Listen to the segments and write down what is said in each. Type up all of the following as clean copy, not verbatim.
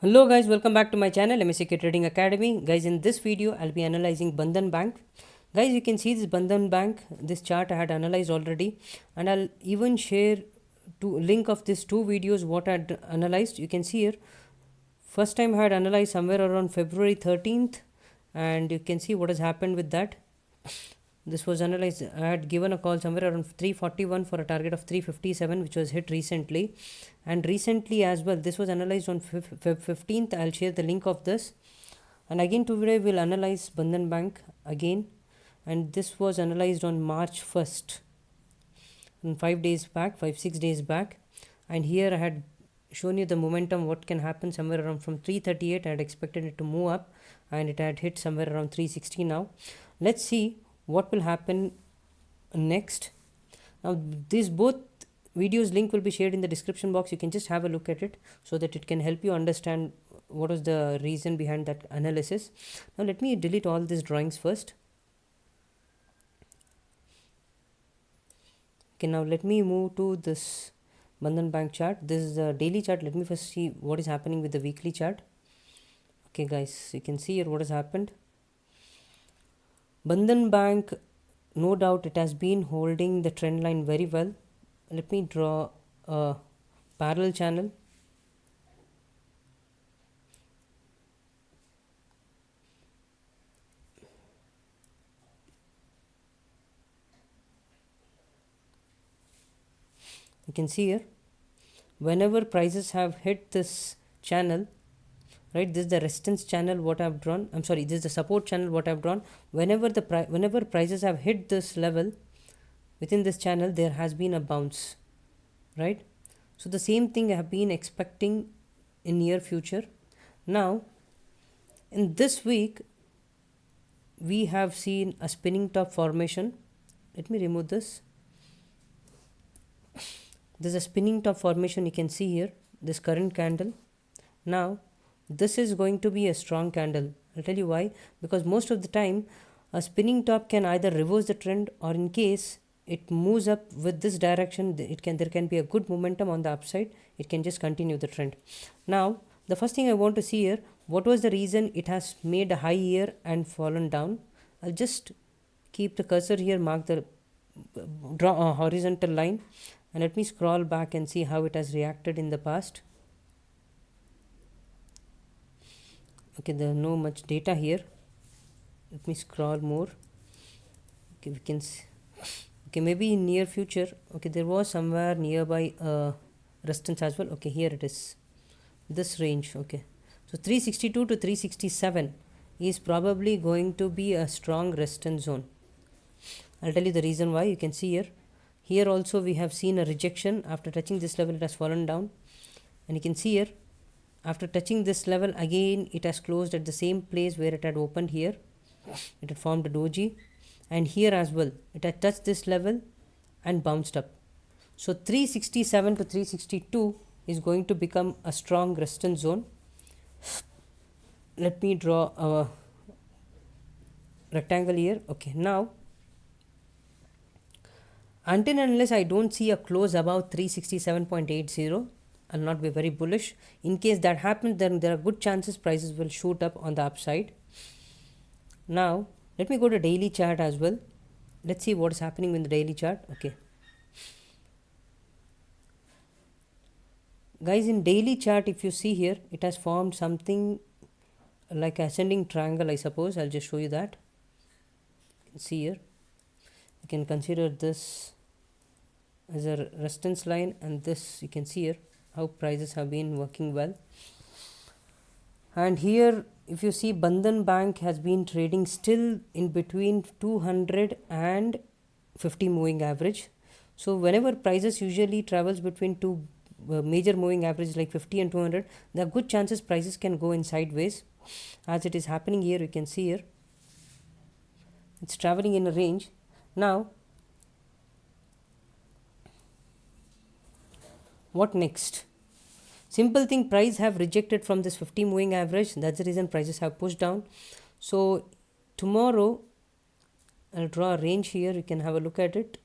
Hello guys, welcome back to my channel MSK Trading Academy. Guys, in this video I'll be analyzing Bandhan Bank. Guys, you can see this Bandhan Bank, this chart I had analyzed already, and I'll even share link of these two videos what I had analyzed. You can see here, first time I had analyzed somewhere around February 13th, and you can see what has happened with that. This was analyzed. I had given a call somewhere around 341 for a target of 357, which was hit recently. And recently as well, this was analyzed on Feb 15th. I'll share the link of this. And again, today we'll analyze Bandhan Bank again. And this was analyzed on March 1st, and 5 days back, 6 days back. And here I had shown you the momentum, what can happen somewhere around from 338. I had expected it to move up, and it had hit somewhere around 360 now. Let's see what will happen next. Now these both videos link will be shared in the description box. You can just have a look at it so that it can help you understand what was the reason behind that analysis. Now let me delete all these drawings first. Okay, now let me move to this Bandhan Bank chart. This is the daily chart. Let me first see what is happening with the weekly chart. Okay guys, you can see here what has happened. Bandhan Bank, no doubt it has been holding the trend line very well. Let me draw a parallel channel. You can see here, whenever prices have hit this channel, right, this is the resistance channel what I've drawn. I'm sorry, this is the support channel what I've drawn. Whenever prices have hit this level within this channel, there has been a bounce, right? So the same thing I have been expecting in near future. Now in this week we have seen a spinning top formation. Let me remove this. There's a spinning top formation, you can see here, this current candle. Now this is going to be a strong candle. I'll tell you why. Because most of the time a spinning top can either reverse the trend, or in case it moves up with this direction, there can be a good momentum on the upside. It can just continue the trend. Now the first thing I want to see here, what was the reason it has made a high here and fallen down. I'll just keep the cursor here, mark the draw a horizontal line, and let me scroll back and see how it has reacted in the past. Okay, there are no much data here. Let me scroll more. Okay, we can see. Okay, maybe in near future. Okay, there was somewhere nearby resistance as well. Okay, here it is, this range. Okay, so 362 to 367 is probably going to be a strong resistance zone. I'll tell you the reason why. You can see here also we have seen a rejection. After touching this level, it has fallen down, and you can see here, after touching this level again, it has closed at the same place where it had opened here. It had formed a doji, and here as well it had touched this level and bounced up. So 367 to 362 is going to become a strong resistance zone. Let me draw a rectangle here. Okay, now until and unless I don't see a close above 367.80, I'll not be very bullish. In case that happens, then there are good chances prices will shoot up on the upside. Now let me go to daily chart as well. Let's see what is happening in the daily chart. Okay guys, in daily chart, if you see here, it has formed something like ascending triangle, I suppose. I'll just show you that. You can see here, you can consider this as a resistance line, and this, you can see here how prices have been working well. And here if you see, Bandhan Bank has been trading still in between 200 and 50 moving average. So whenever prices usually travels between two major moving averages like 50 and 200, there are good chances prices can go in sideways, as it is happening here. You can see here it's traveling in a range. Now what next? Simple thing, price have rejected from this 50 moving average. That's the reason prices have pushed down. So tomorrow I'll draw a range here. You can have a look at it.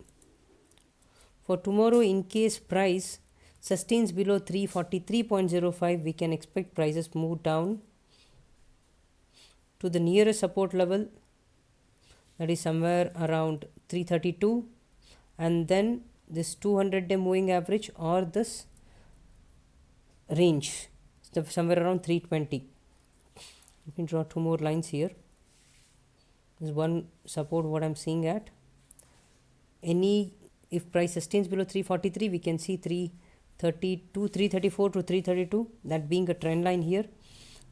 For tomorrow, in case price sustains below 343.05, we can expect prices move down to the nearest support level, that is somewhere around 332, and then this 200-day moving average or this range somewhere around 320. Let me draw two more lines here. This is one support what I'm seeing at. If price sustains below 343, we can see 332, 334 to 332, that being a trend line here.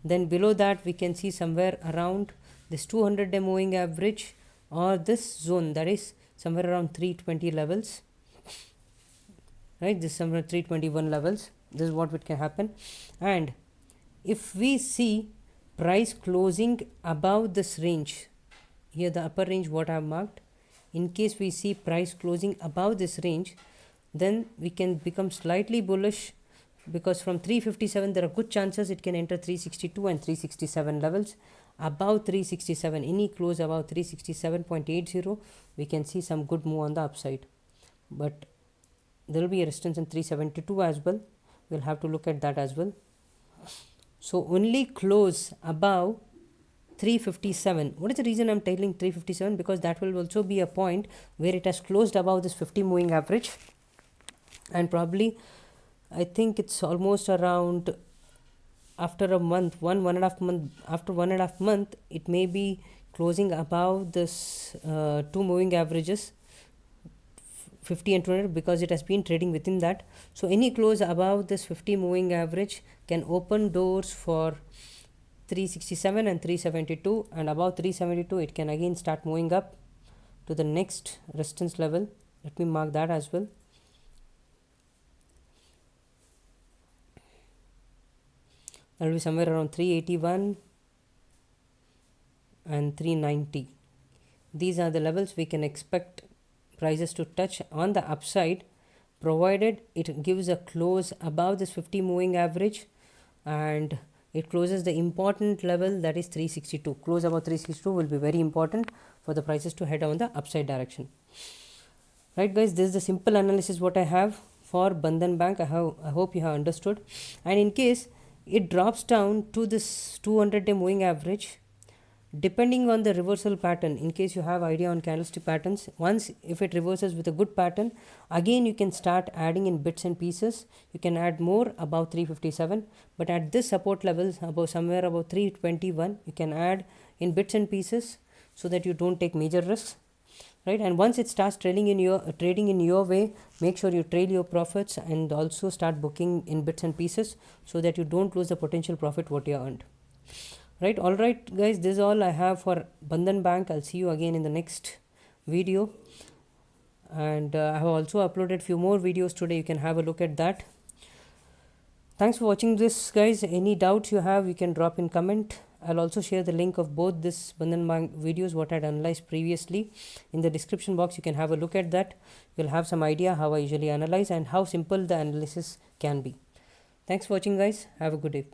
Then below that we can see somewhere around this 200-day moving average or this zone, that is somewhere around 320 levels, right? This is somewhere 321 levels. This is what it can happen. And if we see price closing above this range, here the upper range what I have marked, in case we see price closing above this range, then we can become slightly bullish, because from 357 there are good chances it can enter 362 and 367 levels. Above 367, any close above 367.80, we can see some good move on the upside. But there will be a resistance in 372 as well. We'll have to look at that as well. So only close above 357. What is the reason I'm telling 357? Because that will also be a point where it has closed above this 50 moving average, and probably I think it's almost around after a month, one and a half month, after 1.5 months, it may be closing above this two moving averages, 50 and 200, because it has been trading within that. So any close above this 50 moving average can open doors for 367 and 372, and above 372 it can again start moving up to the next resistance level. Let me mark that as well. That will be somewhere around 381 and 390. These are the levels we can expect prices to touch on the upside, provided it gives a close above this 50 moving average and it closes the important level, that is 362. Close above 362 will be very important for the prices to head on the upside direction. Right guys, this is the simple analysis what I have for Bandhan Bank. I hope you have understood. And in case it drops down to this 200-day moving average, depending on the reversal pattern, in case you have idea on candlestick patterns, once if it reverses with a good pattern, again you can start adding in bits and pieces. You can add more above 357, but at this support levels above somewhere above 321, you can add in bits and pieces so that you don't take major risks, right? And once it starts trading in your way, make sure you trail your profits and also start booking in bits and pieces so that you don't lose the potential profit what you earned. Right, all right guys, this is all I have for Bandhan Bank. I'll see you again in the next video, and I have also uploaded few more videos today. You can have a look at that. Thanks for watching this guys. Any doubts you have, you can drop in comment. I'll also share the link of both this Bandhan Bank videos what I had analyzed previously in the description box. You can have a look at that. You'll have some idea how I usually analyze and how simple the analysis can be. Thanks for watching guys. Have a good day.